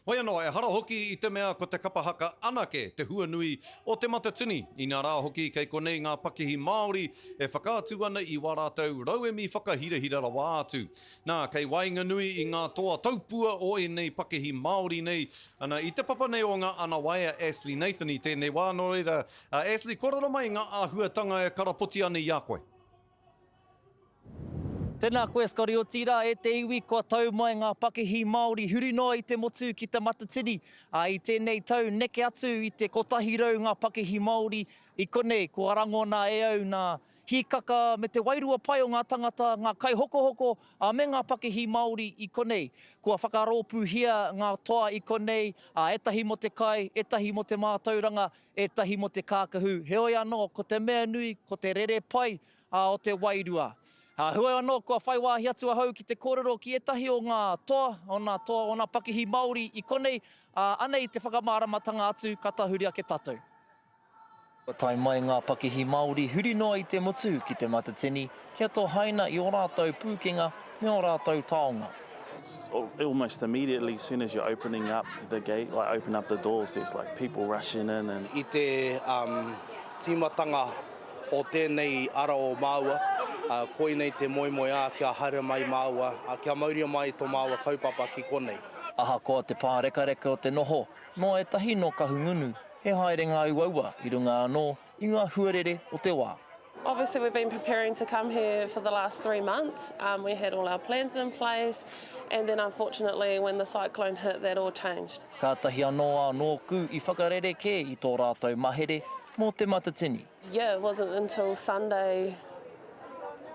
Hoi anō, e hara hoki I te mea ko te kapahaka anake, te hua nui o te matatini. I ngā rā hoki kei konei ngā pakihi Māori e whakaatu ana I wā rātou rauemi whakahirahira wā atu. Nā, kei wainga nui I ngā toa taupua o e nei pakihi Māori nei. Ana I te papa nei o ngā ana waia Ashley Nathan I tēnei wā no reira. Ashley, korora mai ngā āhuatanga e karapoti ana I a koe. Tēnā koe Scotty o tira e te iwi kua tau mai ngā pakihi Māori huri noa I te motu ki te matatini. I tēnei tau neke atu I te kotahi rau ngā pakihi Māori I konei kua rangona e au ngā hikaka me te wairua pai o ngā tangata, ngā kai hoko me ngā pakihi Māori I konei. Kua whakarōpuhia ngā toa I konei, etahi mo te kai, etahi mo te mātauranga, etahi mo te kākahu. Heoi anō, ko te mea nui, ko te rere pai o te wairua. Hoi anō, kua whaiwāhi atu ahau ki te kōrero ki etahi o ngā toa, o ngā pakihi Māori I konei, anei te whakamāramatanga atu, ka tahuria ke tātou. Tai mai ngā pakihi Māori huri noa I te motu ki te matatini, kia tō haina I o rātou pūkenga me o rātou taonga. Almost immediately, as soon as you're opening up the gate, like open up the doors, there's like people rushing in and... I te timatanga o tēnei ara o Māua, koi nei te moimoe kia haere mai Māua, kia mauria mai tō Māua kaupapa ki konei. Aha koa te pārekareka o te noho, no e tahi no kahungunu, he haere ngā uaua I runga anō I ngā huarere o te wā. Obviously we've been preparing to come here for the last 3 months. We had all our plans in place and then unfortunately when the cyclone hit that all changed. Ka tahi anō anō ku I whakarere ke I tō rātou mahere mō te matatini. Yeah, it wasn't until Sunday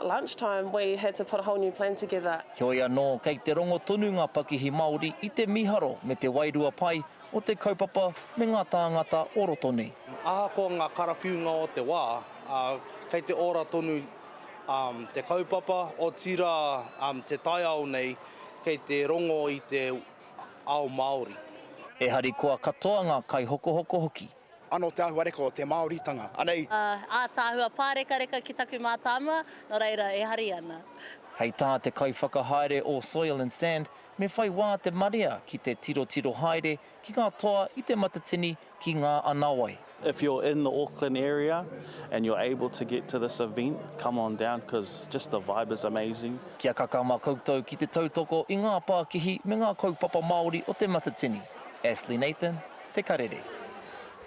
lunchtime we had to put a whole new plan together. Heoi anō, kei te rongo tonu ngā pakihi Māori I te miharo me te wairua pai o te kaupapa me ngā tāngata o roto nei. Aha ko ngā karawhiunga o te wā, kei te ora tonu te kaupapa, o tira te taiao nei, kei te rongo I te ao Māori. E hari kua katoa ngā kai hoko hoki. Ano te ahuareka o te Māoritanga, anei. A tāhua pārekareka ki taku mātama, no reira e hari ana. Hei tā te kai whakahaere o Soil and Sand, me whai wā te maria ki te tiro haere ki ngā toa I te matatini ki ngā anawai. If you're in the Auckland area and you're able to get to this event, come on down because just the vibe is amazing. Kia kakama koutou ki te tautoko I ngā pākihi me ngā kaupapa Māori o te matatini. Ashley Nathan, Te Karere.